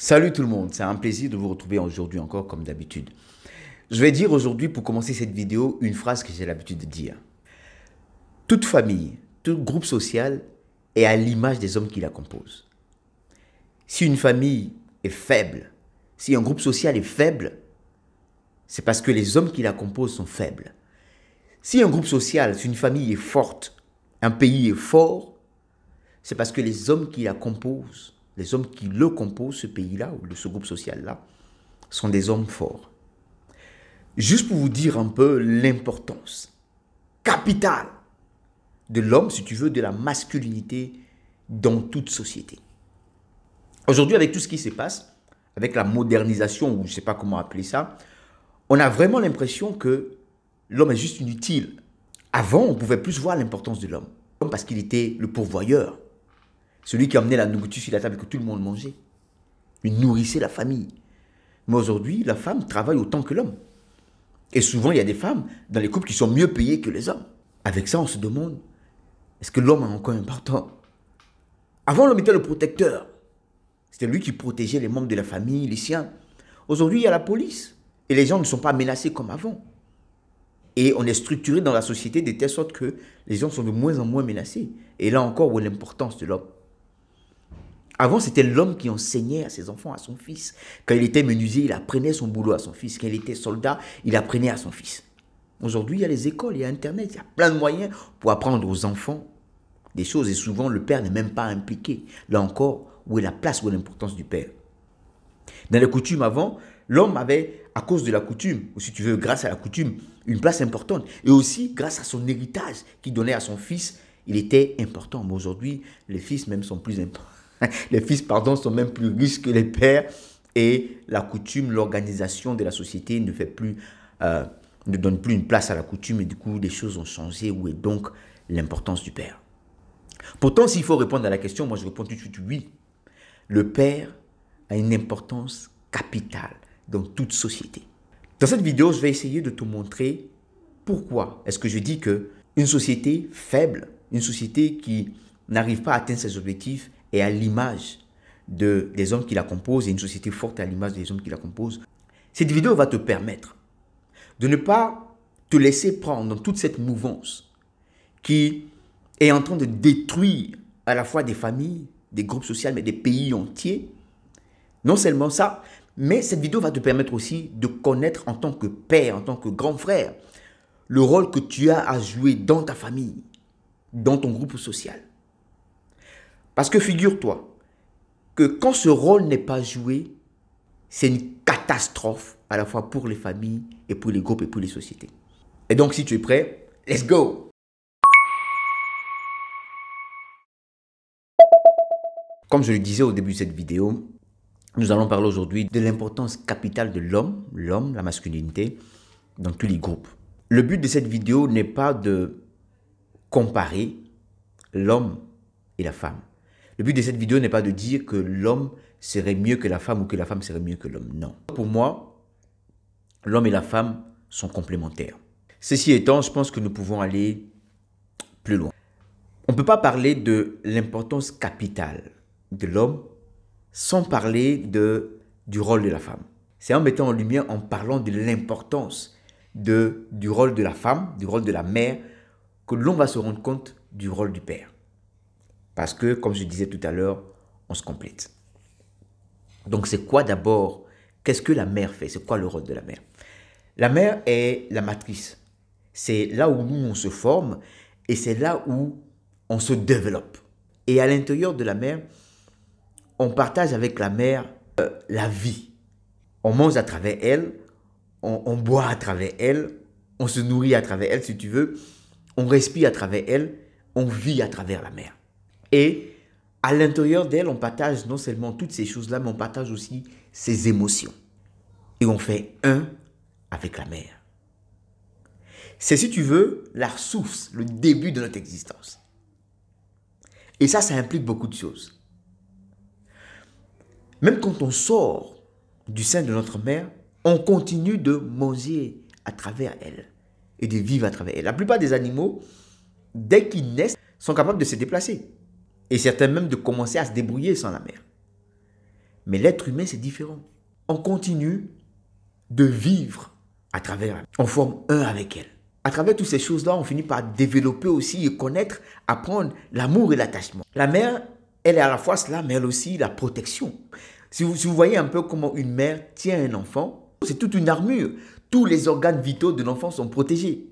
Salut tout le monde, c'est un plaisir de vous retrouver aujourd'hui encore comme d'habitude. Je vais dire aujourd'hui pour commencer cette vidéo une phrase que j'ai l'habitude de dire. Toute famille, tout groupe social est à l'image des hommes qui la composent. Si une famille est faible, si un groupe social est faible, c'est parce que les hommes qui la composent sont faibles. Si un groupe social, si une famille est forte, un pays est fort, c'est parce que les hommes qui la composent, les hommes qui le composent, ce pays-là, ou ce groupe social-là, sont des hommes forts. Juste pour vous dire un peu l'importance capitale de l'homme, si tu veux, de la masculinité dans toute société. Aujourd'hui, avec tout ce qui se passe, avec la modernisation, ou je ne sais pas comment appeler ça, on a vraiment l'impression que l'homme est juste inutile. Avant, on pouvait plus voir l'importance de l'homme, parce qu'il était le pourvoyeur, celui qui amenait la nourriture sur la table et que tout le monde mangeait. Il nourrissait la famille. Mais aujourd'hui, la femme travaille autant que l'homme. Et souvent, il y a des femmes dans les couples qui sont mieux payées que les hommes. Avec ça, on se demande, est-ce que l'homme est encore important? Avant, l'homme était le protecteur. C'était lui qui protégeait les membres de la famille, les siens. Aujourd'hui, il y a la police. Et les gens ne sont pas menacés comme avant. Et on est structuré dans la société de telle sorte que les gens sont de moins en moins menacés. Et là encore, où est l'importance de l'homme? Avant, c'était l'homme qui enseignait à ses enfants, à son fils. Quand il était menuisier, il apprenait son boulot à son fils. Quand il était soldat, il apprenait à son fils. Aujourd'hui, il y a les écoles, il y a Internet, il y a plein de moyens pour apprendre aux enfants des choses. Et souvent, le père n'est même pas impliqué. Là encore, où est la place, où est l'importance du père? Dans les coutumes avant, l'homme avait, à cause de la coutume, ou si tu veux, grâce à la coutume, une place importante. Et aussi, grâce à son héritage qu'il donnait à son fils, il était important. Mais aujourd'hui, les fils même sont plus importants. Les fils, pardon, sont même plus riches que les pères et la coutume, l'organisation de la société ne donne plus une place à la coutume et du coup, les choses ont changé. Où est donc l'importance du père? Pourtant, s'il faut répondre à la question, moi je réponds tout de suite oui. Le père a une importance capitale dans toute société. Dans cette vidéo, je vais essayer de te montrer pourquoi est-ce que je dis que une société faible, une société qui n'arrive pas à atteindre ses objectifs est à l'image des hommes qui la composent et une société forte à l'image des hommes qui la composent. Cette vidéo va te permettre de ne pas te laisser prendre dans toute cette mouvance qui est en train de détruire à la fois des familles, des groupes sociaux, mais des pays entiers. Non seulement ça, mais cette vidéo va te permettre aussi de connaître en tant que père, en tant que grand frère, le rôle que tu as à jouer dans ta famille, dans ton groupe social. Parce que figure-toi que quand ce rôle n'est pas joué, c'est une catastrophe à la fois pour les familles et pour les groupes et pour les sociétés. Et donc si tu es prêt, let's go! Comme je le disais au début de cette vidéo, nous allons parler aujourd'hui de l'importance capitale de l'homme, la masculinité, dans tous les groupes. Le but de cette vidéo n'est pas de comparer l'homme et la femme. Le but de cette vidéo n'est pas de dire que l'homme serait mieux que la femme ou que la femme serait mieux que l'homme. Non. Pour moi, l'homme et la femme sont complémentaires. Ceci étant, je pense que nous pouvons aller plus loin. On ne peut pas parler de l'importance capitale de l'homme sans parler du rôle de la femme. C'est en mettant en lumière, en parlant de l'importance du rôle de la femme, du rôle de la mère, que l'on va se rendre compte du rôle du père. Parce que, comme je disais tout à l'heure, on se complète. Donc, c'est quoi d'abord? Qu'est-ce que la mère fait? C'est quoi le rôle de la mère? La mère est la matrice. C'est là où nous, on se forme et c'est là où on se développe. Et à l'intérieur de la mère, on partage avec la mère la vie. On mange à travers elle, on boit à travers elle, on se nourrit à travers elle, si tu veux, on respire à travers elle, on vit à travers la mère. Et à l'intérieur d'elle, on partage non seulement toutes ces choses-là, mais on partage aussi ses émotions. Et on fait un avec la mère. C'est, si tu veux, la source, le début de notre existence. Et ça implique beaucoup de choses. Même quand on sort du sein de notre mère, on continue de manger à travers elle et de vivre à travers elle. La plupart des animaux, dès qu'ils naissent, sont capables de se déplacer. Et certains même de commencer à se débrouiller sans la mère. Mais l'être humain, c'est différent. On continue de vivre à travers elle. On forme un avec elle. À travers toutes ces choses-là, on finit par développer aussi et connaître, apprendre l'amour et l'attachement. La mère, elle est à la fois cela, mais elle aussi la protection. Si vous voyez un peu comment une mère tient un enfant, c'est toute une armure. Tous les organes vitaux de l'enfant sont protégés.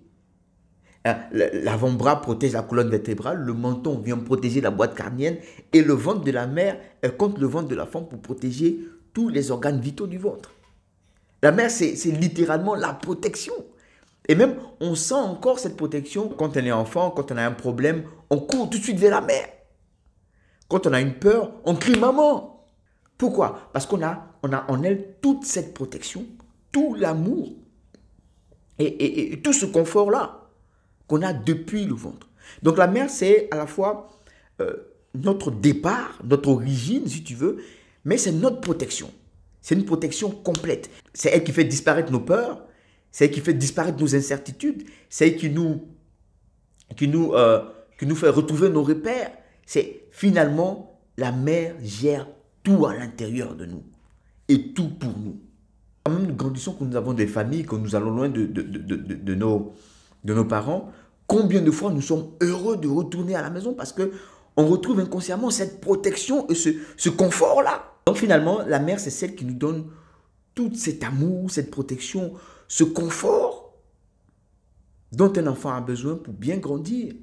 L'avant-bras protège la colonne vertébrale, le menton vient protéger la boîte carnienne et le ventre de la mère est contre le ventre de l'enfant pour protéger tous les organes vitaux du ventre. La mère, c'est littéralement la protection. Et même, on sent encore cette protection quand on est enfant, quand on a un problème, on court tout de suite vers la mère. Quand on a une peur, on crie maman. Pourquoi? Parce qu'on a en elle toute cette protection, tout l'amour et tout ce confort-là qu'on a depuis le ventre. Donc la mère, c'est à la fois notre départ, notre origine, si tu veux, mais c'est notre protection. C'est une protection complète. C'est elle qui fait disparaître nos peurs, c'est elle qui fait disparaître nos incertitudes, c'est elle qui nous fait retrouver nos repères. C'est finalement, la mère gère tout à l'intérieur de nous et tout pour nous. Quand même, nous grandissons, que nous avons des familles, que nous allons loin de nos parents, combien de fois nous sommes heureux de retourner à la maison parce qu'on retrouve inconsciemment cette protection et ce confort-là. Donc finalement, la mère, c'est celle qui nous donne tout cet amour, cette protection, ce confort dont un enfant a besoin pour bien grandir,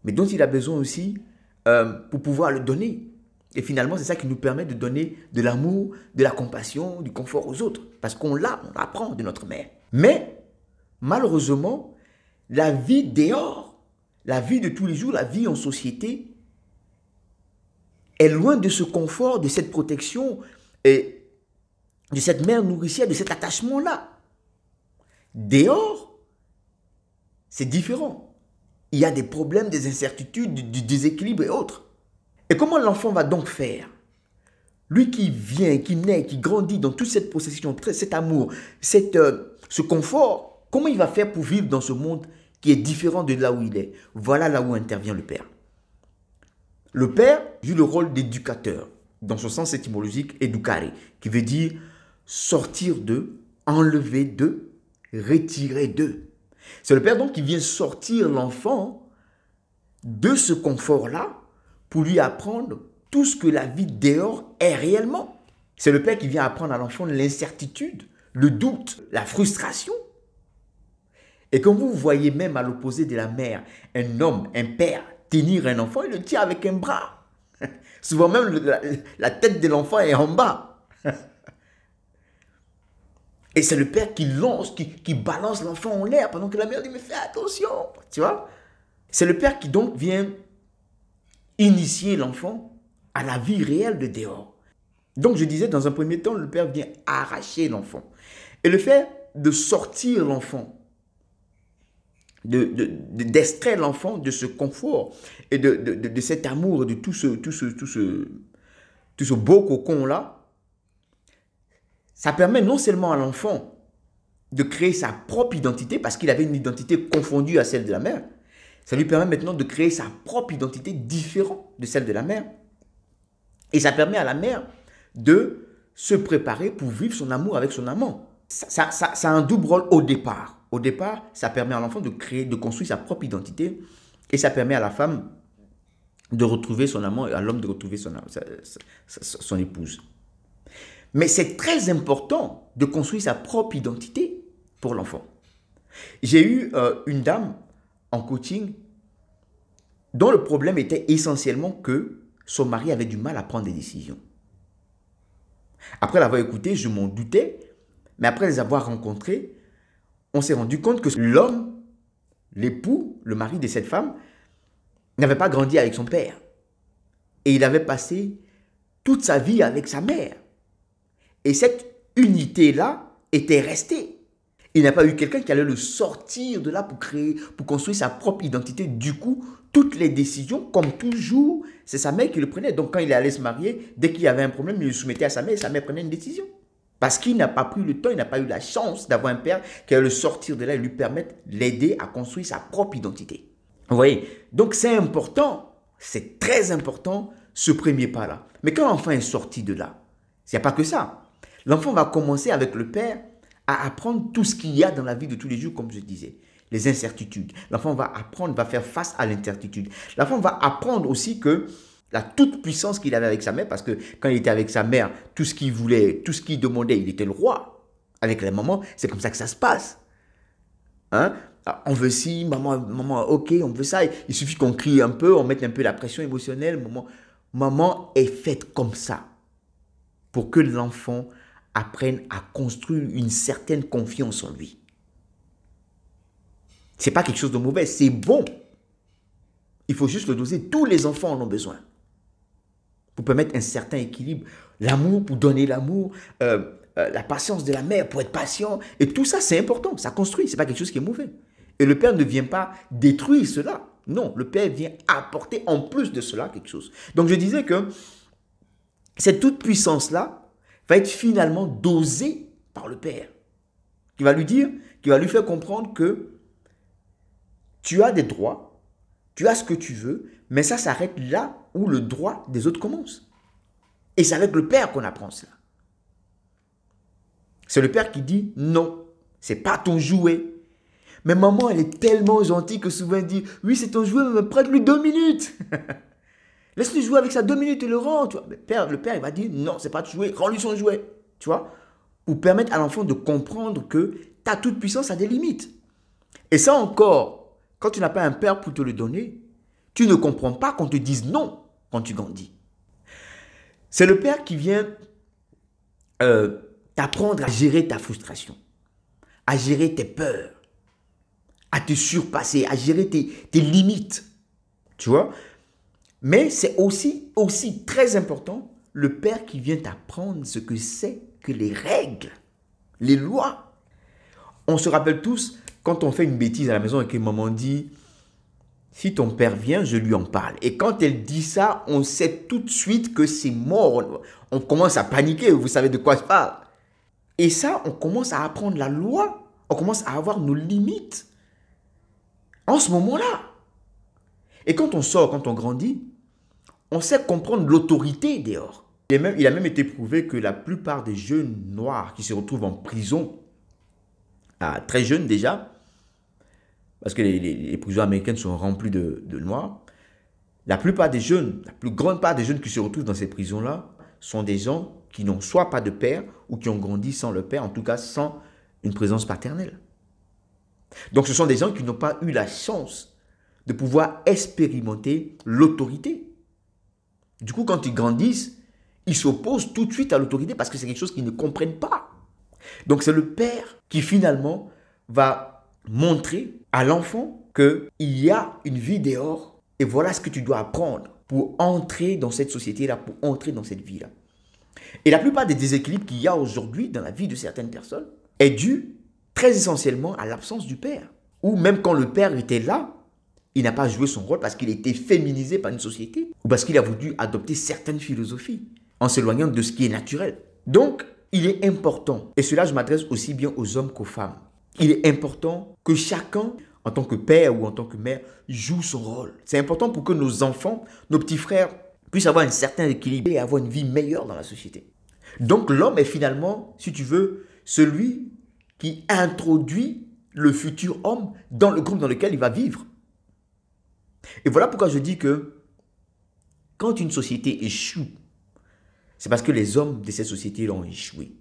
mais dont il a besoin aussi pour pouvoir le donner. Et finalement, c'est ça qui nous permet de donner de l'amour, de la compassion, du confort aux autres. Parce qu'on apprend de notre mère. Mais, malheureusement, la vie dehors, la vie de tous les jours, la vie en société, est loin de ce confort, de cette protection, et de cette mère nourricière, de cet attachement-là. Dehors, c'est différent. Il y a des problèmes, des incertitudes, du déséquilibre et autres. Et comment l'enfant va donc faire? Lui qui vient, qui naît, qui grandit dans toute cette possession, cet amour, ce confort, comment il va faire pour vivre dans ce monde qui est différent de là où il est? Voilà là où intervient le père. Le père joue le rôle d'éducateur, dans son sens étymologique, educare, qui veut dire sortir d'eux, enlever d'eux, retirer d'eux. C'est le père donc qui vient sortir l'enfant de ce confort-là pour lui apprendre tout ce que la vie dehors est réellement. C'est le père qui vient apprendre à l'enfant l'incertitude, le doute, la frustration. Et quand vous voyez même à l'opposé de la mère, un homme, un père, tenir un enfant, il le tient avec un bras. Souvent même, la tête de l'enfant est en bas. Et c'est le père qui lance, qui balance l'enfant en l'air pendant que la mère dit « mais fais attention ». Tu vois? C'est le père qui donc vient initier l'enfant à la vie réelle de dehors. Donc je disais, dans un premier temps, le père vient arracher l'enfant. Et le fait de sortir l'enfant, d'extraire l'enfant de ce confort et de cet amour, de tout ce beau cocon-là, ça permet non seulement à l'enfant de créer sa propre identité, parce qu'il avait une identité confondue à celle de la mère, ça lui permet maintenant de créer sa propre identité différente de celle de la mère. Et ça permet à la mère de se préparer pour vivre son amour avec son amant. Ça a un double rôle au départ. Au départ, ça permet à l'enfant de construire sa propre identité et ça permet à la femme de retrouver son amant et à l'homme de retrouver son épouse. Mais c'est très important de construire sa propre identité pour l'enfant. J'ai eu une dame en coaching dont le problème était essentiellement que son mari avait du mal à prendre des décisions. Après l'avoir écouté, je m'en doutais, mais après les avoir rencontrés, on s'est rendu compte que l'homme, l'époux, le mari de cette femme, n'avait pas grandi avec son père. Et il avait passé toute sa vie avec sa mère. Et cette unité-là était restée. Il n'a pas eu quelqu'un qui allait le sortir de là pour construire sa propre identité. Du coup, toutes les décisions, comme toujours, c'est sa mère qui le prenait. Donc, quand il allait se marier, dès qu'il y avait un problème, il le soumettait à sa mère et sa mère prenait une décision. Parce qu'il n'a pas pris le temps, il n'a pas eu la chance d'avoir un père qui allait le sortir de là et lui permettre, l'aider à construire sa propre identité. Vous voyez? Donc, c'est important, c'est très important ce premier pas-là. Mais quand l'enfant est sorti de là, il n'y a pas que ça. L'enfant va commencer avec le père à apprendre tout ce qu'il y a dans la vie de tous les jours, comme je disais. Les incertitudes. L'enfant va apprendre, va faire face à l'incertitude. L'enfant va apprendre aussi que la toute-puissance qu'il avait avec sa mère, parce que quand il était avec sa mère, tout ce qu'il voulait, tout ce qu'il demandait, il était le roi. Avec la maman, c'est comme ça que ça se passe. Hein? On veut ci, maman, ok, on veut ça. Il suffit qu'on crie un peu, on mette un peu la pression émotionnelle. Maman est faite comme ça pour que l'enfant apprenne à construire une certaine confiance en lui. Ce n'est pas quelque chose de mauvais, c'est bon. Il faut juste le doser. Tous les enfants en ont besoin. Pour permettre un certain équilibre. L'amour, pour donner l'amour. La patience de la mère, pour être patient. Et tout ça, c'est important. Ça construit. Ce n'est pas quelque chose qui est mauvais. Et le père ne vient pas détruire cela. Non, le père vient apporter en plus de cela quelque chose. Donc je disais que cette toute-puissance-là va être finalement dosée par le père. Qui va lui dire, qui va lui faire comprendre que tu as des droits, tu as ce que tu veux, mais ça s'arrête là où le droit des autres commence. Et c'est avec le père qu'on apprend cela. C'est le père qui dit non, c'est pas ton jouet. Mais maman, elle est tellement gentille que souvent elle dit oui, c'est ton jouet, mais prête-lui 2 minutes. Laisse-lui jouer avec ça 2 minutes et le rend. Tu vois. Mais le père, il va dire non, c'est pas ton jouet, rends-lui son jouet. Tu vois, pour permettre à l'enfant de comprendre que ta toute puissance a des limites. Et ça encore, quand tu n'as pas un père pour te le donner, tu ne comprends pas qu'on te dise non quand tu grandis. C'est le père qui vient t'apprendre à gérer ta frustration, à gérer tes peurs, à te surpasser, à gérer tes limites. Tu vois? Mais c'est aussi très important, le père qui vient t'apprendre ce que c'est que les règles, les lois. On se rappelle tous, quand on fait une bêtise à la maison et que maman dit « Si ton père vient, je lui en parle. » Et quand elle dit ça, on sait tout de suite que c'est mort. On commence à paniquer, vous savez de quoi je parle. Et ça, on commence à apprendre la loi. On commence à avoir nos limites. En ce moment-là. Et quand on sort, quand on grandit, on sait comprendre l'autorité dehors. Il a même été prouvé que la plupart des jeunes noirs qui se retrouvent en prison, très jeunes déjà, parce que les prisons américaines sont remplies de noirs, la plupart des jeunes, la plus grande part des jeunes qui se retrouvent dans ces prisons-là, sont des gens qui n'ont soit pas de père ou qui ont grandi sans le père, en tout cas sans une présence paternelle. Donc ce sont des gens qui n'ont pas eu la chance de pouvoir expérimenter l'autorité. Du coup, quand ils grandissent, ils s'opposent tout de suite à l'autorité parce que c'est quelque chose qu'ils ne comprennent pas. Donc c'est le père qui finalement va montrer à l'enfant qu'il y a une vie dehors et voilà ce que tu dois apprendre pour entrer dans cette société-là, pour entrer dans cette vie-là. Et la plupart des déséquilibres qu'il y a aujourd'hui dans la vie de certaines personnes est dû très essentiellement à l'absence du père. Ou même quand le père était là, il n'a pas joué son rôle parce qu'il a été féminisé par une société ou parce qu'il a voulu adopter certaines philosophies en s'éloignant de ce qui est naturel. Donc, il est important, et cela je m'adresse aussi bien aux hommes qu'aux femmes, il est important que chacun, en tant que père ou en tant que mère, joue son rôle. C'est important pour que nos enfants, nos petits frères, puissent avoir un certain équilibre et avoir une vie meilleure dans la société. Donc l'homme est finalement, si tu veux, celui qui introduit le futur homme dans le groupe dans lequel il va vivre. Et voilà pourquoi je dis que quand une société échoue, c'est parce que les hommes de cette société ont échoué.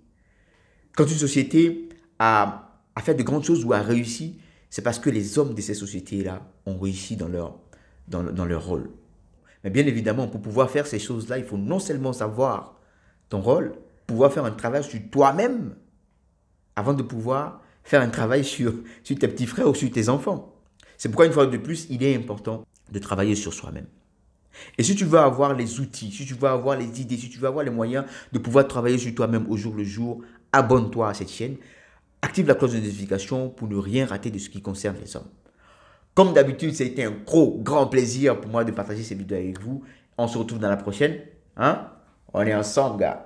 Quand une société a fait de grandes choses ou a réussi, c'est parce que les hommes de ces sociétés-là ont réussi dans leur rôle. Mais bien évidemment, pour pouvoir faire ces choses-là, il faut non seulement savoir ton rôle, pouvoir faire un travail sur toi-même avant de pouvoir faire un travail sur tes petits frères ou sur tes enfants. C'est pourquoi, une fois de plus, il est important de travailler sur soi-même. Et si tu veux avoir les outils, si tu veux avoir les idées, si tu veux avoir les moyens de pouvoir travailler sur toi-même au jour le jour, abonne-toi à cette chaîne, active la cloche de notification pour ne rien rater de ce qui concerne les hommes. Comme d'habitude, c'était un grand plaisir pour moi de partager ces vidéos avec vous. On se retrouve dans la prochaine. On est ensemble, gars.